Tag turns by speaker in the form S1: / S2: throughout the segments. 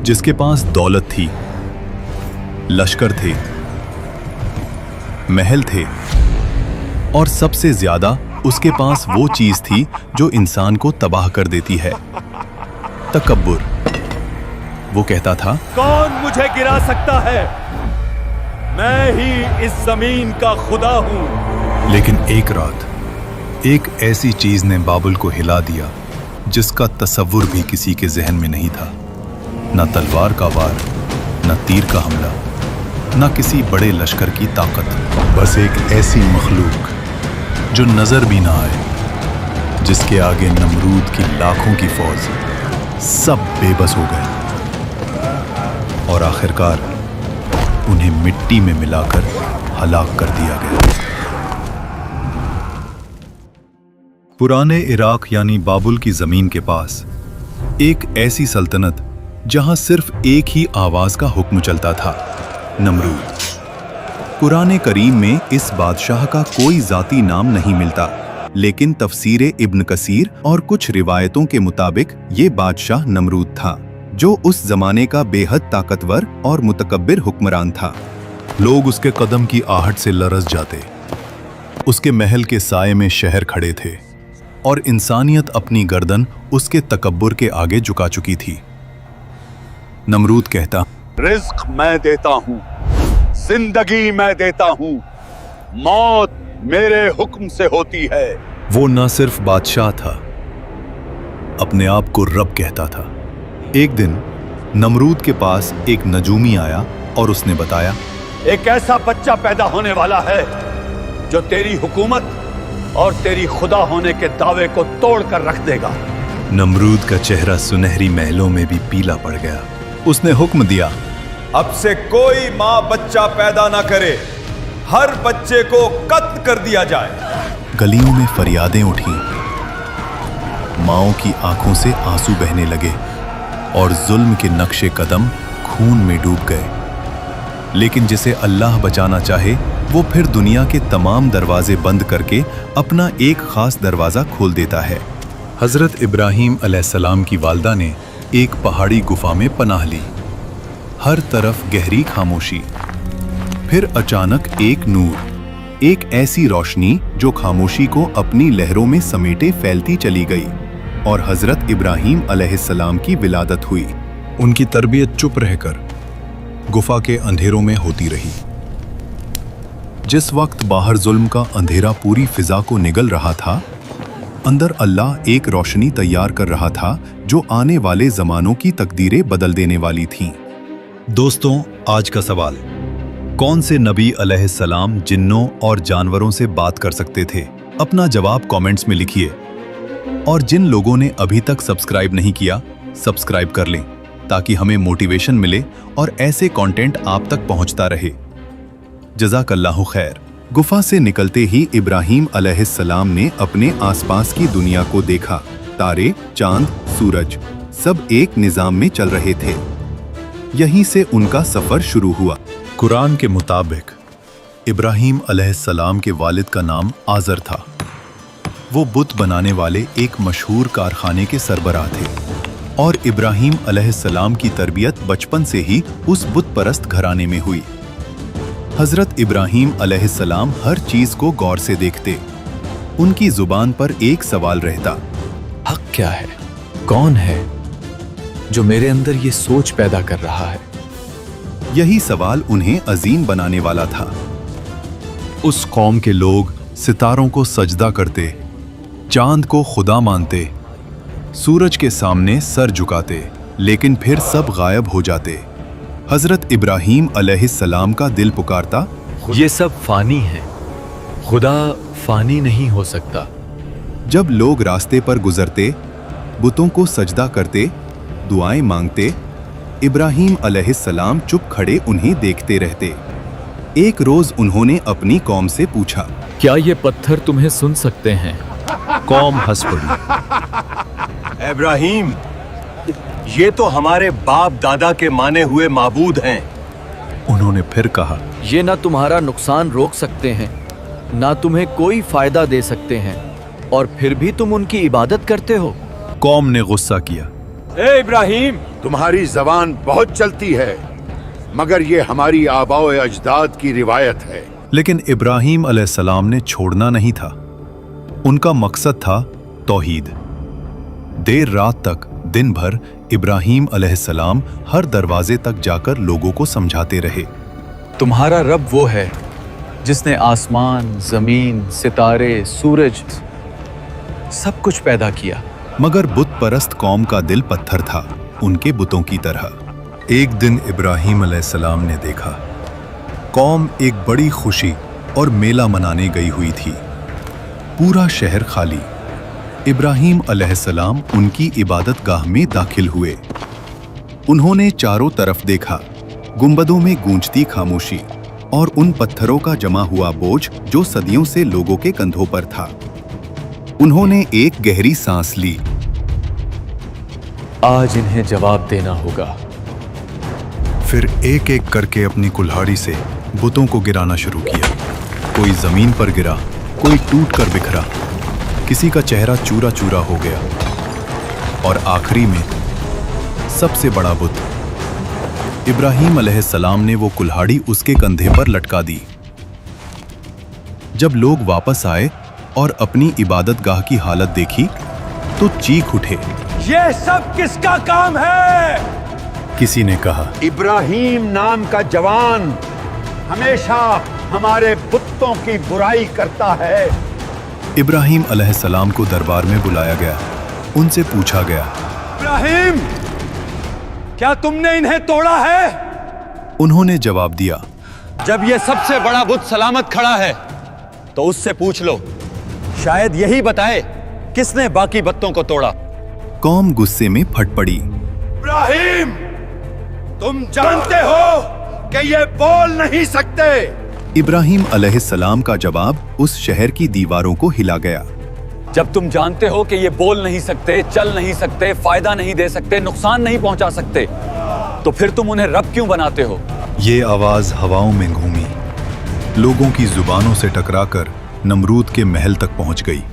S1: जिसके पास दौलत थी, लश्कर थे, महल थे और सबसे ज्यादा उसके पास वो चीज थी जो इंसान को तबाह कर देती है, तकब्बुर। वो कहता था,
S2: कौन मुझे गिरा सकता है? मैं ही इस जमीन का खुदा हूं।
S1: लेकिन एक रात एक ऐसी चीज ने बाबुल को हिला दिया जिसका तसव्वुर भी किसी के जहन में नहीं था। न तलवार का वार, न तीर का हमला, न किसी बड़े लश्कर की ताकत, बस एक ऐसी मखलूक जो नजर भी ना आए, जिसके आगे नमरूद की लाखों की फौज सब बेबस हो गए और आखिरकार उन्हें मिट्टी में मिलाकर हलाक कर दिया गया। पुराने इराक यानी बाबुल की जमीन के पास एक ऐसी सल्तनत जहां सिर्फ एक ही आवाज का हुक्म चलता था, नमरूद। कुरान करीम में इस बादशाह का कोई जाती नाम नहीं मिलता, लेकिन तफसीर इब्न कसीर और कुछ रिवायतों के मुताबिक ये बादशाह नमरूद था, जो उस जमाने का बेहद ताकतवर और मुतकब्बिर हुक्मरान था। लोग उसके कदम की आहट से लरज़ जाते। उसके महल के साए में शहर खड़े थे और इंसानियत अपनी गर्दन उसके तकब्बुर के आगे झुका चुकी थी। नमरूद कहता,
S2: रिज्क मैं देता हूं, जिंदगी मैं देता हूं, मौत मेरे हुक्म से होती है।
S1: वो न सिर्फ बादशाह था, अपने आप को रब कहता था। एक दिन नमरूद के पास एक नजूमी आया और उसने बताया,
S2: एक ऐसा बच्चा पैदा होने वाला है जो तेरी हुकूमत और तेरी खुदा होने के दावे को तोड़ कर रख देगा।
S1: नमरूद का चेहरा सुनहरी महलों में भी पीला पड़ गया। उसने हुक्म दिया,
S3: अब से कोई माँ बच्चा पैदा ना करे, हर बच्चे को कत्ल कर दिया जाए।
S1: गलियों में फरियादें उठी, माओं की आंखों से आंसू बहने लगे और जुल्म के नक्शे कदम खून में डूब गए। लेकिन जिसे अल्लाह बचाना चाहे वो फिर दुनिया के तमाम दरवाजे बंद करके अपना एक खास दरवाजा खोल देता है। हजरत इब्राहीम अलैहिस्सलाम की वालदा ने एक पहाड़ी गुफा में पनाह ली। हर तरफ गहरी खामोशी, फिर अचानक एक नूर, एक ऐसी रोशनी जो खामोशी को अपनी लहरों में समेटे फैलती चली गई और हजरत इब्राहीम अलैहिस्सलाम की विलादत हुई। उनकी तरबियत चुप रहकर गुफा के अंधेरों में होती रही। जिस वक्त बाहर जुल्म का अंधेरा पूरी फिजा को निगल रहा था, अंदर अल्लाह एक रोशनी तैयार कर रहा था जो आने वाले जमानों की तकदीरें बदल देने वाली थीं। दोस्तों, आज का सवाल, कौन से नबी अलैहिस्सलाम जिन्नों और जानवरों से बात कर सकते थे? अपना जवाब कमेंट्स में लिखिए और जिन लोगों ने अभी तक सब्सक्राइब नहीं किया, सब्सक्राइब कर लें ताकि हमें मोटिवेशन मिले और ऐसे कंटेंट आप तक पहुंचता रहे। जज़ाकल्लाहु खैर। गुफा से निकलते ही इब्राहीम अलैहिस्सलाम ने अपने आसपास की दुनिया को देखा। तारे, चांद, सूरज सब एक निजाम में चल रहे थे। यहीं से उनका सफर शुरू हुआ। कुरान के मुताबिक इब्राहीम अलैहिस्सलाम के वालिद का नाम आज़र था। वो बुत बनाने वाले एक मशहूर कारखाने के सरबराह थे और इब्राहीम अलैहिस्सलाम की तरबियत बचपन से ही उस बुत परस्त घराने में हुई। हजरत इब्राहीम अलैहिस्सलाम हर चीज को गौर से देखते। उनकी जुबान पर एक सवाल रहता,
S4: हक क्या है? कौन है जो मेरे अंदर ये सोच पैदा कर रहा है?
S1: यही सवाल उन्हें अजीम बनाने वाला था। उस कौम के लोग सितारों को सजदा करते, चांद को खुदा मानते, सूरज के सामने सर झुकाते, लेकिन फिर सब गायब हो जाते। हजरत इब्राहीम अलैहिस्सलाम का दिल पुकारता,
S4: ये सब फानी है, खुदा फानी नहीं हो सकता।
S1: जब लोग रास्ते पर गुजरते, बुतों को सजदा करते, दुआएं मांगते, इब्राहीम अलैहिस्सलाम चुप खड़े उन्हें देखते रहते। एक रोज उन्होंने अपनी कौम से पूछा,
S4: क्या ये पत्थर तुम्हें सुन सकते हैं? कौम हंस पड़ी।
S2: इब्राहीम, ये तो हमारे बाप दादा के माने हुए माबूद हैं।
S1: उन्होंने फिर कहा,
S4: ये ना तुम्हारा नुकसान रोक सकते हैं, ना तुम्हें कोई फायदा दे सकते हैं, और फिर भी तुम उनकी इबादत करते हो।
S1: कौम ने गुस्सा किया
S4: ए इब्राहिम,
S5: तुम्हारी जबान बहुत चलती है, मगर ये हमारी आबाओ अजदाद की रिवायत है।
S1: लेकिन इब्राहीम अलैहिस्सलाम ने छोड़ना नहीं था। उनका मकसद था तौहीद। देर रात तक दिन भर इब्राहीम अलैहिस्सलाम हर दरवाजे तक जाकर लोगों को समझाते रहे।
S4: तुम्हारा रब वो है जिसने आसमान, जमीन, सितारे, सूरज सब कुछ पैदा किया।
S1: मगर बुत परस्त कौम का दिल पत्थर था, उनके बुतों की तरह। एक दिन इब्राहीम अलैहिस्सलाम ने देखा कौम एक बड़ी खुशी और मेला मनाने गई हुई थी। पूरा शहर खाली। इब्राहीम अलैहिस्सलाम उनकी इबादत गाह में दाखिल हुए। उन्होंने चारों तरफ देखा, गुंबदों में गूंजती खामोशी और उन पत्थरों का जमा हुआ बोझ जो सदियों से लोगों के कंधों पर था। उन्होंने एक गहरी सांस ली।
S4: आज इन्हें जवाब देना होगा।
S1: फिर एक एक करके अपनी कुल्हाड़ी से बुतों को गिराना शुरू किया। कोई जमीन पर गिरा, कोई टूट कर बिखरा, किसी का चेहरा चूरा चूरा हो गया और आखिरी में सबसे बड़ा बुत इब्राहीम अलैहिस्सलाम ने वो कुल्हाड़ी उसके कंधे पर लटका दी। जब लोग वापस आए और अपनी इबादत गाह की हालत देखी तो चीख उठे,
S2: ये सब किसका काम है?
S1: किसी ने कहा,
S5: इब्राहीम नाम का जवान हमेशा हमारे बुतों की बुराई करता है।
S1: इब्राहीम अलैहिस्सलाम को दरबार में बुलाया गया। उनसे पूछा गया,
S2: इब्राहीम, क्या तुमने इन्हें तोड़ा है?
S1: उन्होंने जवाब दिया,
S2: जब ये सबसे बड़ा बुत सलामत खड़ा है तो उससे पूछ लो, शायद यही बताए किसने बाकी बुतों को तोड़ा।
S1: कौम गुस्से में फट पड़ी।
S5: इब्राहीम, तुम जानते हो कि ये बोल नहीं सकते।
S1: इब्राहीम अलैहिस्सलाम का जवाब उस शहर की दीवारों को हिला गया।
S4: जब तुम जानते हो कि ये बोल नहीं सकते, चल नहीं सकते, फायदा नहीं दे सकते, नुकसान नहीं पहुंचा सकते, तो फिर तुम उन्हें रब क्यों बनाते हो?
S1: ये आवाज हवाओं में घूमी, लोगों की जुबानों से टकराकर नमरूद के महल तक पहुंच गई।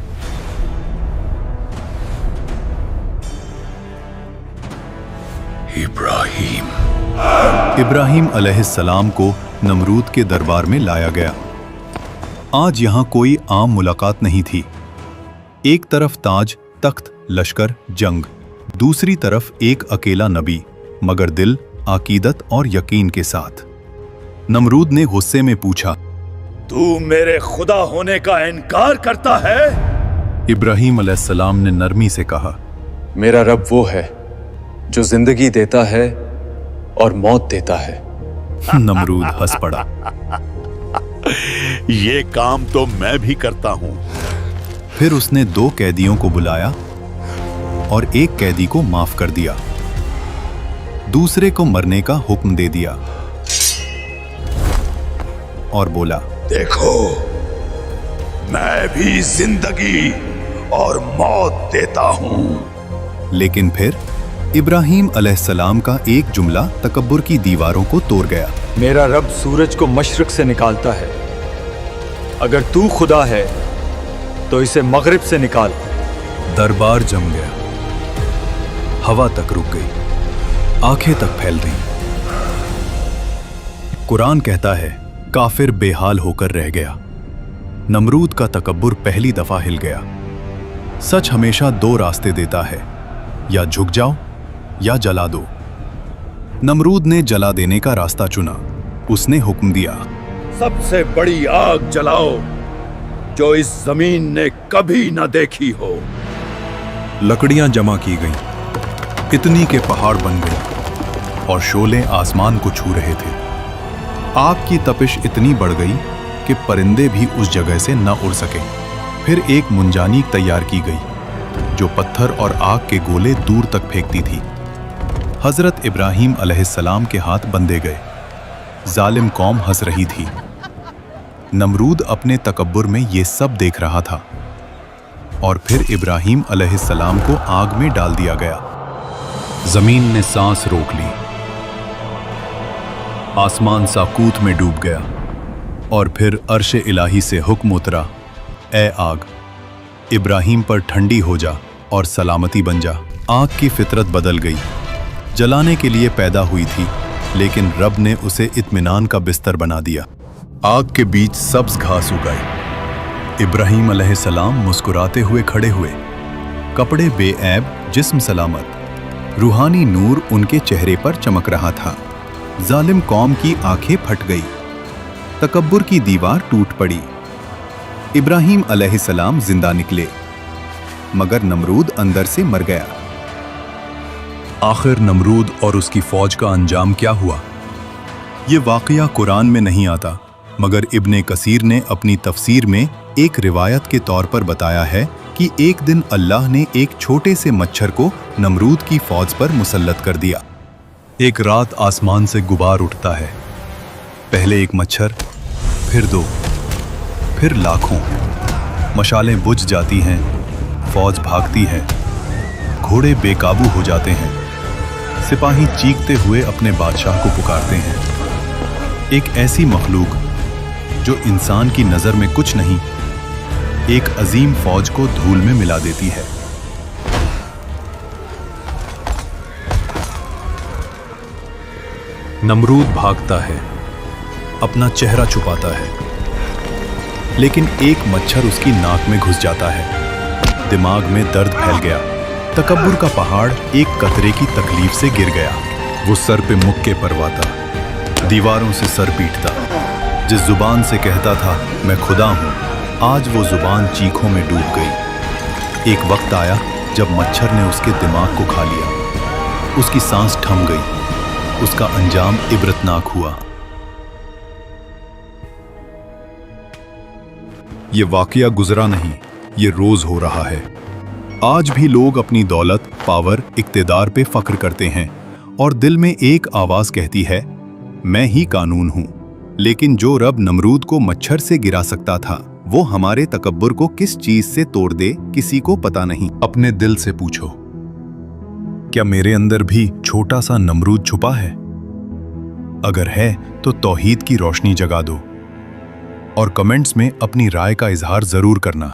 S1: इब्राहीम अलैहिस्सलाम को नमरूद के दरबार में लाया गया। आज यहां कोई आम मुलाकात नहीं थी। एक तरफ ताज, तख्त, लश्कर, जंग, दूसरी तरफ एक अकेला नबी, मगर दिल, अकीदत और यकीन के साथ। नमरूद ने गुस्से में पूछा,
S2: तू मेरे खुदा होने का इनकार करता है?
S1: इब्राहीम अलैहिस्सलाम ने नरमी से कहा,
S4: मेरा रब वो है जो जिंदगी देता है और मौत देता है।
S1: नमरूद हंस पड़ा।
S2: ये काम तो मैं भी करता हूं।
S1: फिर उसने 2 कैदियों को बुलाया और एक कैदी को माफ कर दिया, दूसरे को मरने का हुक्म दे दिया और बोला,
S2: देखो, मैं भी जिंदगी और मौत देता हूं।
S1: लेकिन फिर इब्राहीम अलैहिस्सलाम का एक जुमला तकब्बुर की दीवारों को तोड़ गया।
S4: मेरा रब सूरज को मशरिक से निकालता है। अगर तू खुदा है तो इसे मगरिब से निकाल।
S1: दरबार जम गया, हवा तक रुक गई, आंखें तक फैल गईं। कुरान कहता है, काफिर बेहाल होकर रह गया। नमरूद का तकब्बुर पहली दफा हिल गया। सच हमेशा 2 रास्ते देता है, या झुक जाओ या जला दो। नमरूद ने जला देने का रास्ता चुना। उसने हुक्म दिया,
S2: सबसे बड़ी आग जलाओ जो इस जमीन ने कभी न देखी हो।
S1: लकड़ियां जमा की गईं, इतनी के पहाड़ बन गई और शोले आसमान को छू रहे थे। आग की तपिश इतनी बढ़ गई कि परिंदे भी उस जगह से न उड़ सके। फिर एक मुंजानीक तैयार की गई जो पत्थर और आग के गोले दूर तक फेंकती थी। हजरत इब्राहीम अलैहिस्सलाम के हाथ बंधे गए। जालिम कौम हंस रही थी। नमरूद अपने तकब्बुर में ये सब देख रहा था। और फिर इब्राहीम अलैहिस्सलाम को आग में डाल दिया गया। जमीन ने सांस रोक ली, आसमान साकूत में डूब गया और फिर अर्श इलाही से हुक्म उतरा, ए आग, इब्राहीम पर ठंडी हो जा और सलामती बन जा। आग की फितरत बदल गई। जलाने के लिए पैदा हुई थी, लेकिन रब ने उसे इत्मीनान का बिस्तर बना दिया। आग के बीच सब्ज घास उगाई। इब्राहीम अलैहिस्सलाम मुस्कुराते हुए खड़े हुए, कपड़े बेऐब, जिस्म सलामत। रूहानी नूर उनके चेहरे पर चमक रहा था। जालिम कौम की आंखें फट गई, तकब्बुर की दीवार टूट पड़ी। इब्राहीम अलैहिस्सलाम जिंदा निकले, मगर नमरूद अंदर से मर गया। आखिर नमरूद और उसकी फौज का अंजाम क्या हुआ? ये वाकया कुरान में नहीं आता, मगर इब्ने कसीर ने अपनी तफसीर में एक रिवायत के तौर पर बताया है कि एक दिन अल्लाह ने एक छोटे से मच्छर को नमरूद की फौज पर मुसल्लत कर दिया। एक रात आसमान से गुबार उठता है, पहले एक मच्छर, फिर दो, फिर लाखों। मशालें बुझ जाती हैं, फौज भागती है, घोड़े बेकाबू हो जाते हैं, सिपाही चीखते हुए अपने बादशाह को पुकारते हैं। एक ऐसी मखलूक जो इंसान की नजर में कुछ नहीं, एक अजीम फौज को धूल में मिला देती है। नमरूद भागता है, अपना चेहरा छुपाता है, लेकिन एक मच्छर उसकी नाक में घुस जाता है। दिमाग में दर्द फैल गया। तकब्बुर का पहाड़ एक कतरे की तकलीफ से गिर गया। वो सर पे मुक्के परवाता, दीवारों से सर पीटता। जिस जुबान से कहता था मैं खुदा हूं, आज वो जुबान चीखों में डूब गई। एक वक्त आया जब मच्छर ने उसके दिमाग को खा लिया। उसकी सांस थम गई। उसका अंजाम इबरतनाक हुआ। ये वाकया गुजरा नहीं, ये रोज हो रहा है। आज भी लोग अपनी दौलत, पावर, इक्तिदार पे फख्र करते हैं और दिल में एक आवाज कहती है, मैं ही कानून हूं। लेकिन जो रब नमरूद को मच्छर से गिरा सकता था, वो हमारे तकब्बुर को किस चीज से तोड़ दे, किसी को पता नहीं। अपने दिल से पूछो, क्या मेरे अंदर भी छोटा सा नमरूद छुपा है? अगर है तो तौहीद की रोशनी जगा दो और कमेंट्स में अपनी राय का इजहार जरूर करना।